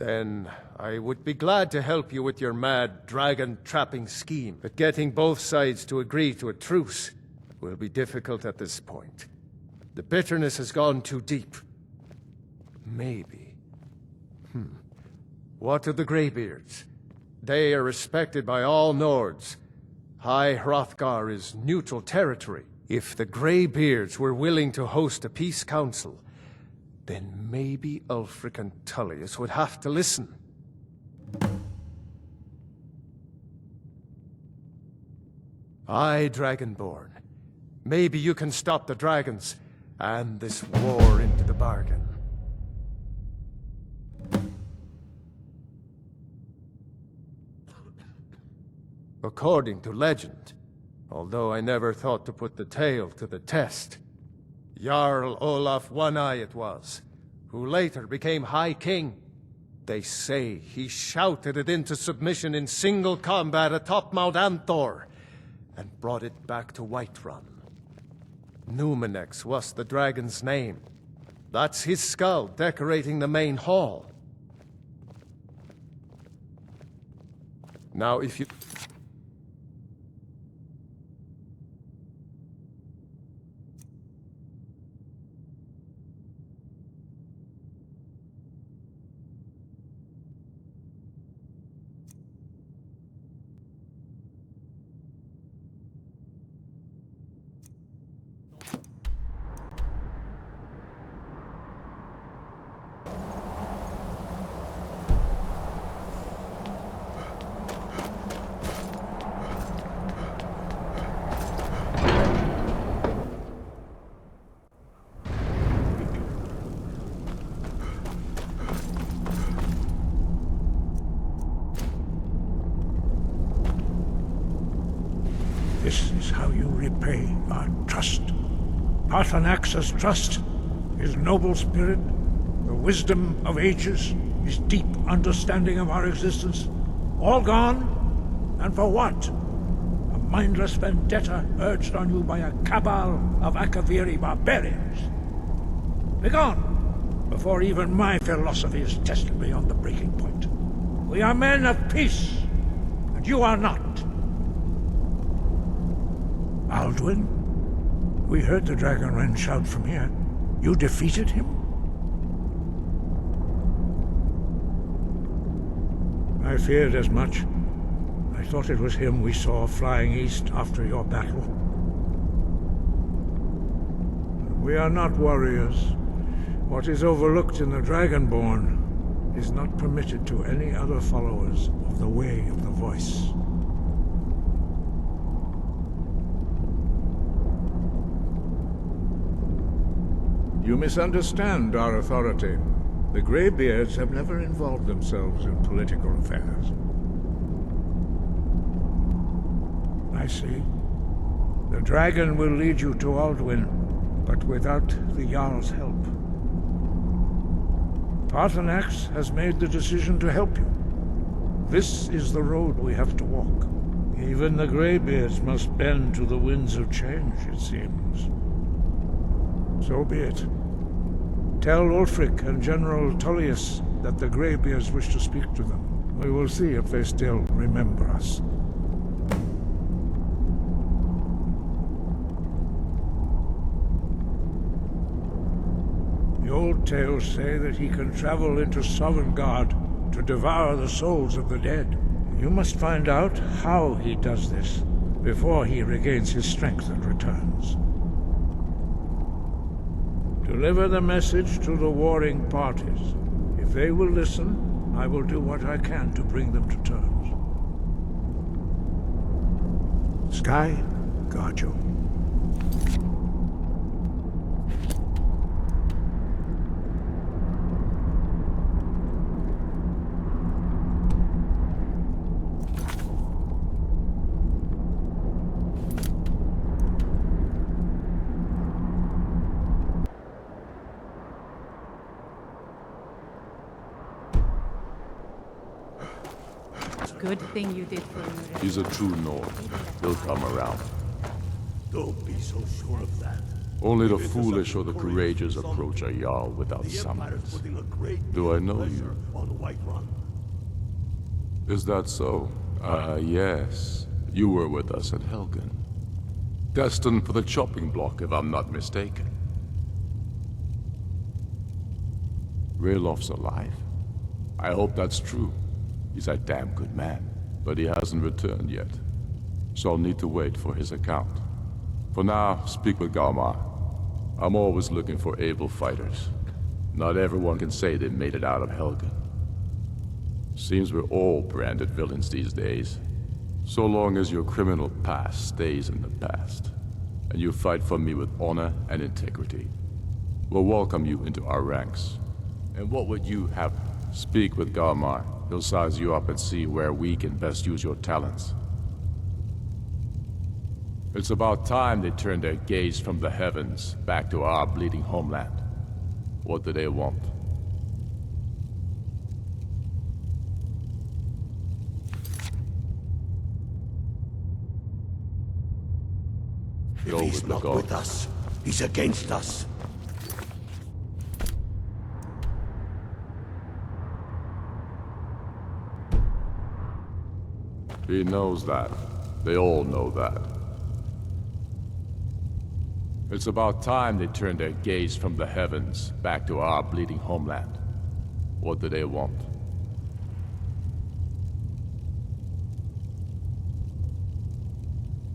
then I would be glad to help you with your mad dragon-trapping scheme. But getting both sides to agree to a truce will be difficult at this point. The bitterness has gone too deep. Maybe. What of the Greybeards? They are respected by all Nords. High Hrothgar is neutral territory. If the Greybeards were willing to host a peace council, then maybe Ulfric and Tullius would have to listen. Aye, Dragonborn. Maybe you can stop the dragons, and this war into the bargain. According to legend, although I never thought to put the tale to the test, Jarl Olaf One-Eye it was, who later became High King. They say he shouted it into submission in single combat atop Mount Anthor, and brought it back to Whiterun. Numenex was the dragon's name. That's his skull decorating the main hall. Now if you... This is how you repay our trust. Parthanax's trust, his noble spirit, the wisdom of ages, his deep understanding of our existence, all gone? And for what? A mindless vendetta urged on you by a cabal of Akaviri barbarians. Begone, before even my philosophy is tested beyond the breaking point. We are men of peace, and you are not. Alduin? We heard the Dragonren shout from here. You defeated him? I feared as much. I thought it was him we saw flying east after your battle. We are not warriors. What is overlooked in the Dragonborn is not permitted to any other followers of the Way of the Voice. You misunderstand our authority. The Greybeards have never involved themselves in political affairs. I see. The dragon will lead you to Alduin, but without the Jarl's help. Parthanax has made the decision to help you. This is the road we have to walk. Even the Greybeards must bend to the winds of change, it seems. So be it. Tell Ulfric and General Tullius that the Greybeards wish to speak to them. We will see if they still remember us. The old tales say that he can travel into Sovngarde to devour the souls of the dead. You must find out how he does this before he regains his strength and returns. Deliver the message to the warring parties. If they will listen, I will do what I can to bring them to terms. Sky, guard you. Good thing you did for me. He's a true Nord. He'll come around. Don't be so sure of that. Only the foolish or the courageous approach a Jarl without summons. Do I know you? Is that so? Yes. You were with us at Helgen. Destined for the chopping block, if I'm not mistaken. Raylof's alive. I hope that's true. He's a damn good man, but he hasn't returned yet. So I'll need to wait for his account. For now, speak with Galmar. I'm always looking for able fighters. Not everyone can say they made it out of Helgen. Seems we're all branded villains these days. So long as your criminal past stays in the past, and you fight for me with honor and integrity, we'll welcome you into our ranks. And what would you have? Speak with Galmar. He'll size you up and see where we can best use your talents. It's about time they turned their gaze from the heavens back to our bleeding homeland. What do they want? If he's not with us, he's against us. He knows that. They all know that. It's about time they turned their gaze from the heavens back to our bleeding homeland. What do they want?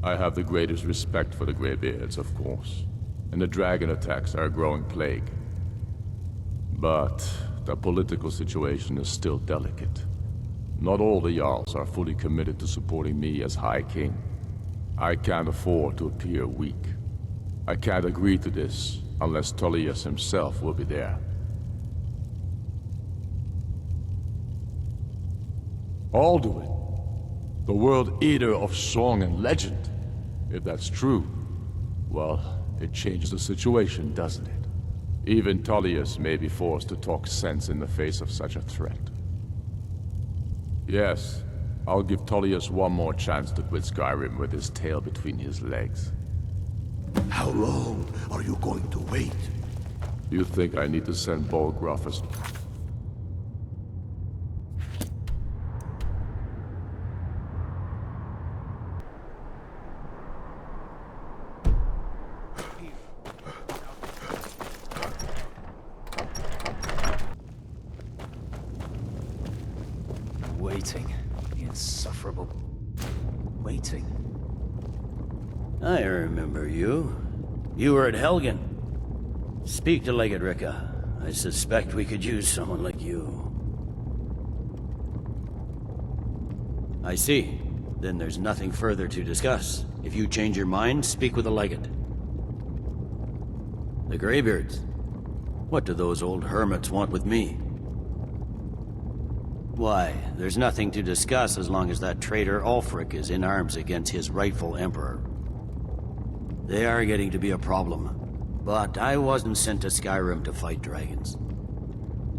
I have the greatest respect for the Greybeards, of course, and the dragon attacks are a growing plague. But the political situation is still delicate. Not all the Jarls are fully committed to supporting me as High King. I can't afford to appear weak. I can't agree to this unless Tullius himself will be there. Alduin, the World Eater of song and legend. If that's true, well, it changes the situation, doesn't it? Even Tullius may be forced to talk sense in the face of such a threat. Yes, I'll give Tullius one more chance to quit Skyrim with his tail between his legs. How long are you going to wait? You think I need to send Bolgraf as... Waiting. Insufferable. Waiting. I remember you. You were at Helgen. Speak to Legate Ricka. I suspect we could use someone like you. I see. Then there's nothing further to discuss. If you change your mind, speak with the Legate. The Greybeards. What do those old hermits want with me? Why, there's nothing to discuss as long as that traitor Ulfric is in arms against his rightful emperor. They are getting to be a problem. But I wasn't sent to Skyrim to fight dragons.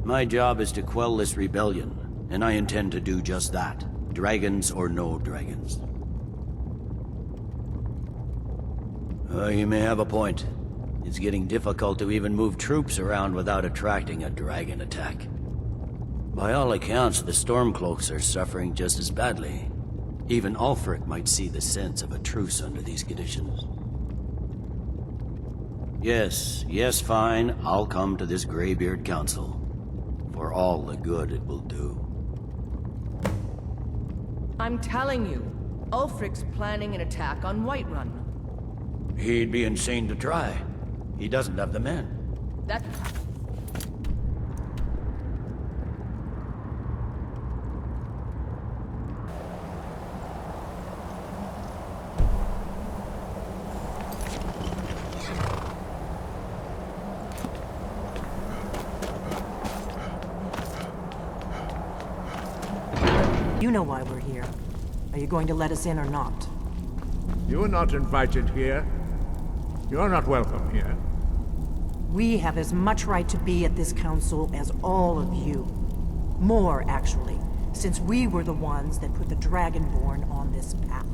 My job is to quell this rebellion, and I intend to do just that. Dragons or no dragons. You may have a point. It's getting difficult to even move troops around without attracting a dragon attack. By all accounts, the Stormcloaks are suffering just as badly. Even Ulfric might see the sense of a truce under these conditions. Yes, fine. I'll come to this Greybeard Council. For all the good it will do. I'm telling you, Ulfric's planning an attack on Whiterun. He'd be insane to try. He doesn't have the men. That... You know why we're here. Are you going to let us in or not? You are not invited here. You are not welcome here. We have as much right to be at this council as all of you. More, actually, since we were the ones that put the Dragonborn on this path.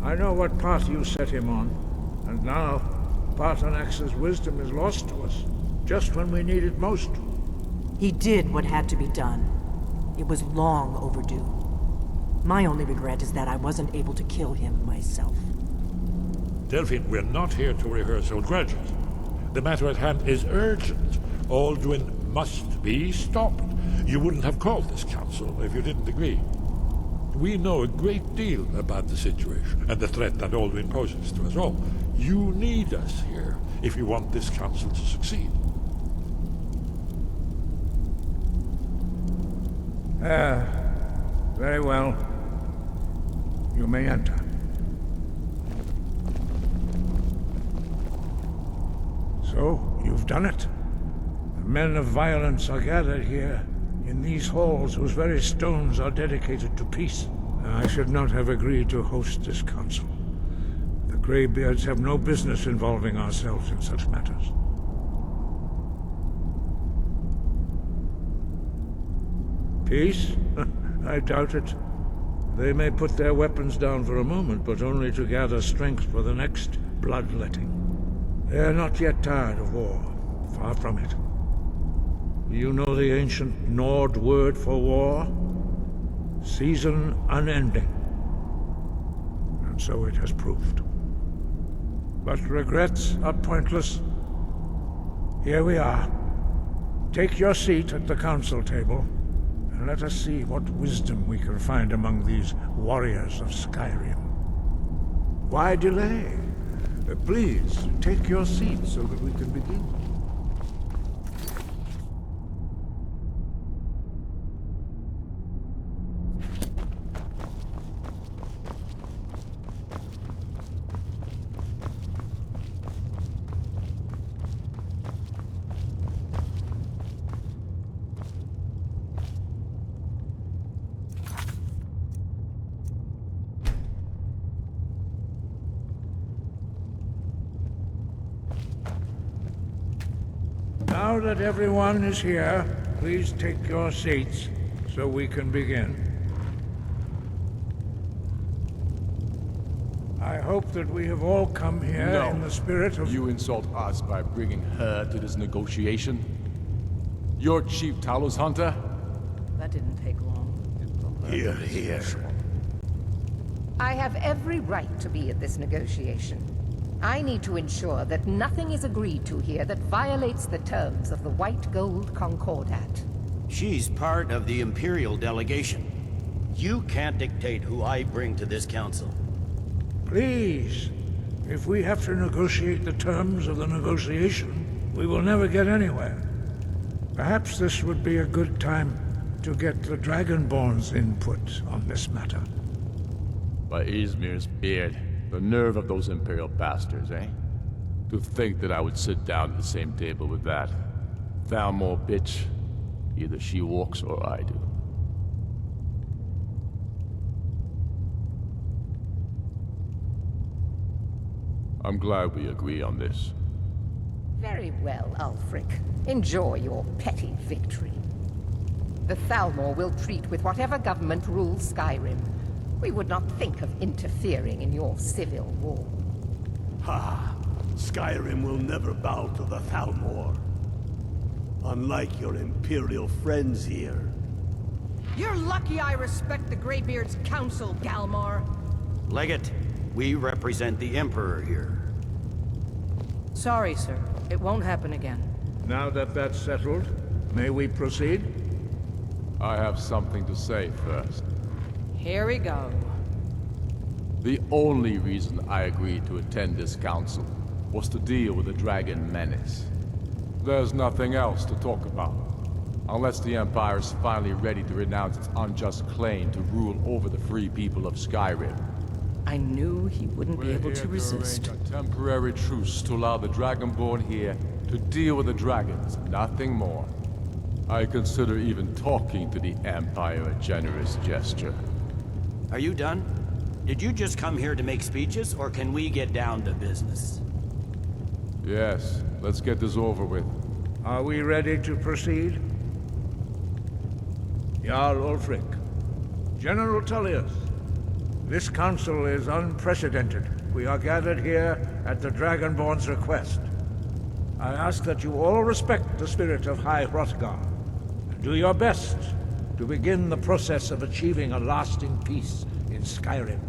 I know what path you set him on, and now Parthenax's wisdom is lost to us, just when we need it most. He did what had to be done. It was long overdue. My only regret is that I wasn't able to kill him myself. Delphine, we're not here to rehearse old grudges. The matter at hand is urgent. Alduin must be stopped. You wouldn't have called this council if you didn't agree. We know a great deal about the situation and the threat that Alduin poses to us all. You need us here if you want this council to succeed. Very well. You may enter. So, you've done it. The men of violence are gathered here, in these halls whose very stones are dedicated to peace. I should not have agreed to host this council. The Greybeards have no business involving ourselves in such matters. Peace? I doubt it. They may put their weapons down for a moment, but only to gather strength for the next bloodletting. They are not yet tired of war. Far from it. You know the ancient Nord word for war? Season unending. And so it has proved. But regrets are pointless. Here we are. Take your seat at the council table, and let us see what wisdom we can find among these warriors of Skyrim. Why delay? Please, take your seat so that we can begin. Now that everyone is here, please take your seats so we can begin. I hope that we have all come here in the spirit of... You insult us by bringing her to this negotiation? You're Chief Talos Hunter? That didn't take long. Here, here. I have every right to be at this negotiation. I need to ensure that nothing is agreed to here that violates the terms of the White Gold Concordat. She's part of the Imperial delegation. You can't dictate who I bring to this council. Please, if we have to negotiate the terms of the negotiation, we will never get anywhere. Perhaps this would be a good time to get the Dragonborn's input on this matter. By Izmir's beard. The nerve of those Imperial bastards, eh? To think that I would sit down at the same table with that Thalmor bitch. Either she walks or I do. I'm glad we agree on this. Very well, Ulfric. Enjoy your petty victory. The Thalmor will treat with whatever government rules Skyrim. We would not think of interfering in your civil war. Ha! Skyrim will never bow to the Thalmor. Unlike your Imperial friends here. You're lucky I respect the Greybeard's counsel, Galmar. Legate, we represent the Emperor here. Sorry, sir. It won't happen again. Now that that's settled, may we proceed? I have something to say first. Here we go. The only reason I agreed to attend this council was to deal with the Dragon Menace. There's nothing else to talk about. Unless the Empire is finally ready to renounce its unjust claim to rule over the free people of Skyrim. I knew he wouldn't be able to resist. Arrange a temporary truce to allow the Dragonborn here to deal with the dragons, nothing more. I consider even talking to the Empire a generous gesture. Are you done? Did you just come here to make speeches, or can we get down to business? Yes, let's get this over with. Are we ready to proceed? Jarl Ulfric, General Tullius, this council is unprecedented. we are gathered here at the Dragonborn's request. I ask that you all respect the spirit of High Hrothgar, and do your best to begin the process of achieving a lasting peace in Skyrim.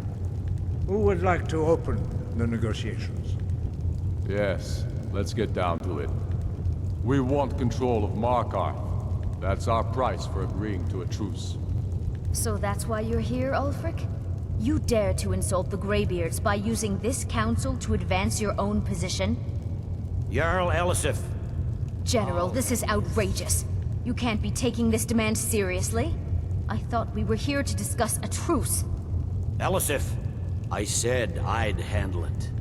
Who would like to open the negotiations? Yes, let's get down to it. We want control of Markarth. That's our price for agreeing to a truce. So that's why you're here, Ulfric? You dare to insult the Greybeards by using this council to advance your own position? Jarl Elisif. General, this is outrageous. You can't be taking this demand seriously. I thought we were here to discuss a truce. Elisif, I said I'd handle it.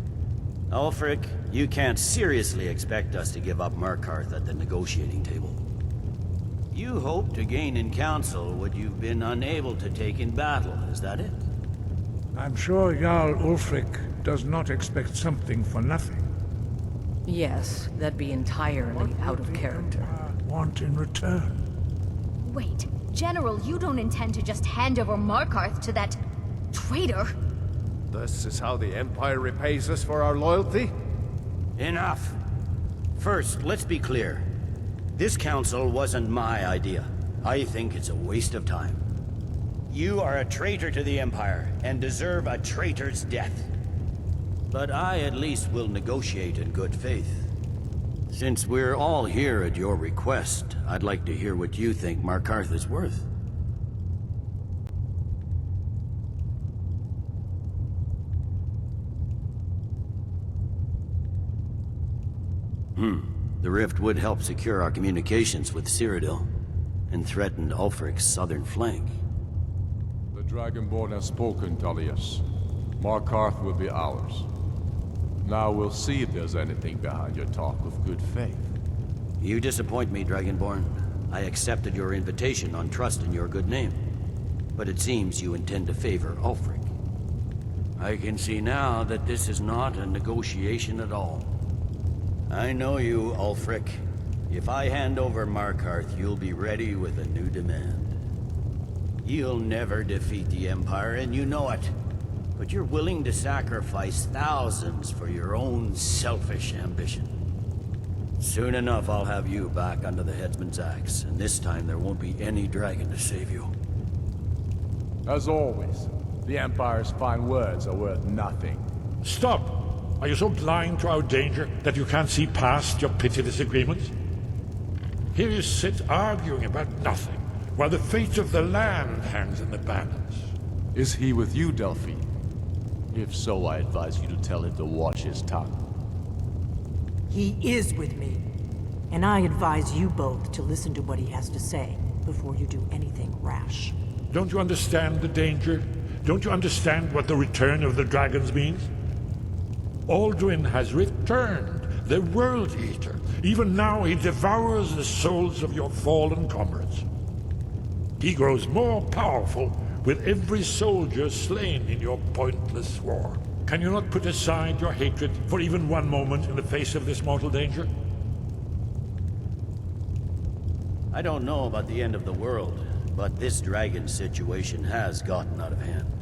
Ulfric, you can't seriously expect us to give up Markarth at the negotiating table. You hope to gain in council what you've been unable to take in battle, is that it? I'm sure Jarl Ulfric does not expect something for nothing. Yes, that'd be entirely out of character. Want in return? Wait, General, you don't intend to just hand over Markarth to that traitor? This is how the Empire repays us for our loyalty? Enough. First, let's be clear. This council wasn't my idea. I think it's a waste of time. You are a traitor to the Empire, and deserve a traitor's death. But I at least will negotiate in good faith. Since we're all here at your request, I'd like to hear what you think Markarth is worth. The rift would help secure our communications with Cyrodiil, and threatened Ulfric's southern flank. The Dragonborn has spoken, Tullius. Markarth will be ours. Now we'll see if there's anything behind your talk of good faith. You disappoint me, Dragonborn. I accepted your invitation on trust in your good name. But it seems you intend to favor Ulfric. I can see now that this is not a negotiation at all. I know you, Ulfric. If I hand over Markarth, you'll be ready with a new demand. You'll never defeat the Empire, and you know it. But you're willing to sacrifice thousands for your own selfish ambition. Soon enough, I'll have you back under the headsman's axe, and this time there won't be any dragon to save you. As always, the Empire's fine words are worth nothing. Stop! Are you so blind to our danger that you can't see past your petty disagreements? Here you sit arguing about nothing, while the fate of the land hangs in the balance. Is he with you, Delphine? If so, I advise you to tell him to watch his tongue. He is with me. And I advise you both to listen to what he has to say before you do anything rash. Don't you understand the danger? Don't you understand what the return of the dragons means? Alduin has returned, the World Eater. Even now he devours the souls of your fallen comrades. He grows more powerful with every soldier slain in your pointless war. Can you not put aside your hatred for even one moment in the face of this mortal danger? I don't know about the end of the world, but this dragon situation has gotten out of hand.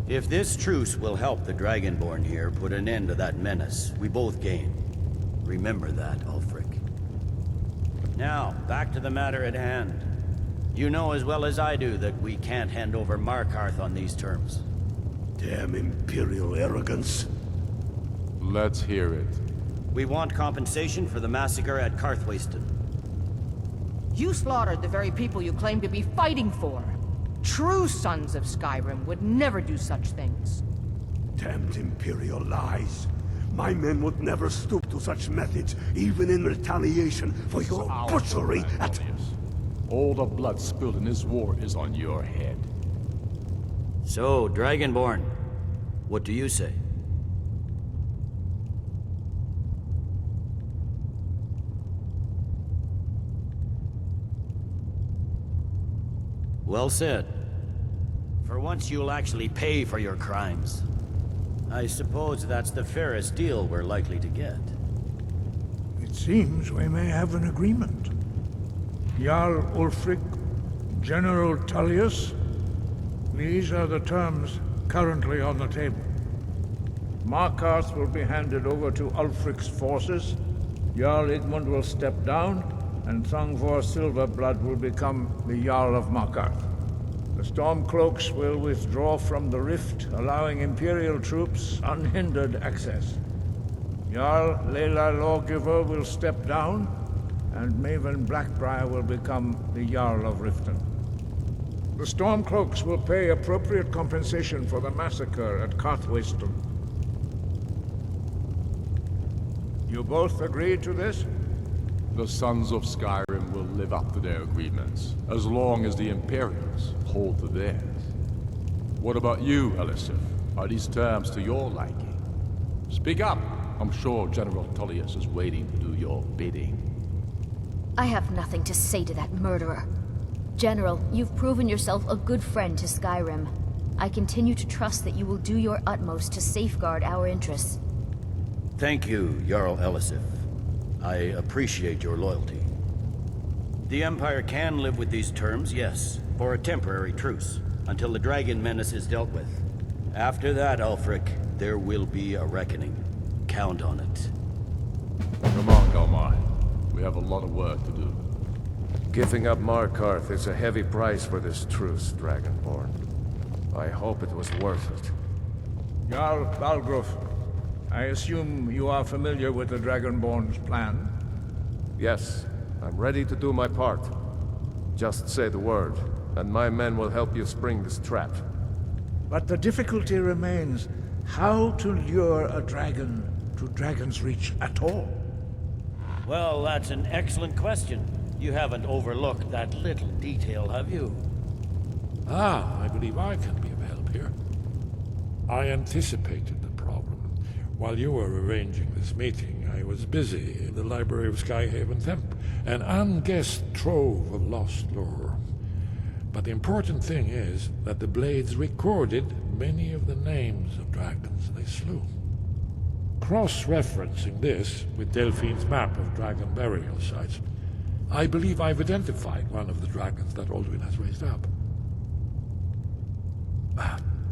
If this truce will help the Dragonborn here put an end to that menace, we both gain. Remember that, Ulfric. Now, back to the matter at hand. You know as well as I do that we can't hand over Markarth on these terms. Damn Imperial arrogance. Let's hear it. We want compensation for the massacre at Karthwasten. You slaughtered the very people you claim to be fighting for. True sons of Skyrim would never do such things. Damned Imperial lies. My men would never stoop to such methods, even in retaliation for your butchery at... All the blood spilled in this war is on your head. So, Dragonborn, what do you say? Well said. For once you'll actually pay for your crimes. I suppose that's the fairest deal we're likely to get. It seems we may have an agreement. Jarl Ulfric, General Tullius, these are the terms currently on the table. Markarth will be handed over to Ulfric's forces, Jarl Igmund will step down, and Thangvor Silverblood will become the Jarl of Markarth. The Stormcloaks will withdraw from the rift, allowing Imperial troops unhindered access. Jarl Leila Lawgiver will step down, and Maven Blackbriar will become the Jarl of Riften. The Stormcloaks will pay appropriate compensation for the massacre at Carthwayston. You both agree to this? The Sons of Skyrim will live up to their agreements, as long as the Imperials hold to theirs. What about you, Elisif? Are these terms to your liking? Speak up! I'm sure General Tullius is waiting to do your bidding. I have nothing to say to that murderer. General, you've proven yourself a good friend to Skyrim. I continue to trust that you will do your utmost to safeguard our interests. Thank you, Jarl Elisif. I appreciate your loyalty. The Empire can live with these terms, yes, for a temporary truce, until the Dragon Menace is dealt with. After that, Ulfric, there will be a reckoning. Count on it. Come on, Galmar. We have a lot of work to do. Giving up Markarth is a heavy price for this truce, Dragonborn. I hope it was worth it. Jarl Balgruuf, I assume you are familiar with the Dragonborn's plan? Yes, I'm ready to do my part. Just say the word, and my men will help you spring this trap. But the difficulty remains how to lure a dragon to Dragon's Reach at all. Well, that's an excellent question. You haven't overlooked that little detail, have you? I believe I can be of help here. I anticipated the problem. While you were arranging this meeting, I was busy in the library of Skyhaven Temp, an unguessed trove of lost lore. But the important thing is that the Blades recorded many of the names of dragons they slew. Cross-referencing this with Delphine's map of dragon burial sites, I believe I've identified one of the dragons that Alduin has raised up.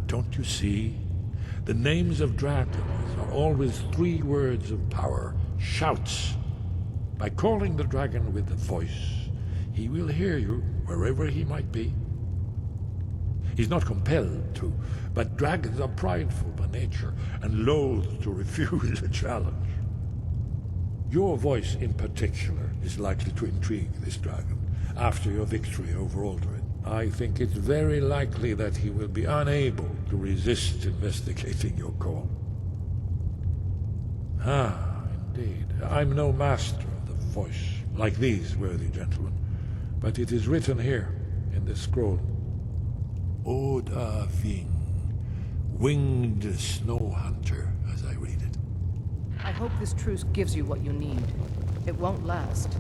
Don't you see? The names of dragons are always 3 words of power, shouts. By calling the dragon with a voice, he will hear you wherever he might be. He's not compelled to, but dragons are prideful by nature and loath to refuse a challenge. Your voice in particular is likely to intrigue this dragon after your victory over Alduin. I think it's very likely that he will be unable to resist investigating your call. Indeed. I'm no master of the voice, like these worthy gentlemen, but it is written here in this scroll. Oda Ving, winged snow hunter, as I read it. I hope this truce gives you what you need. It won't last.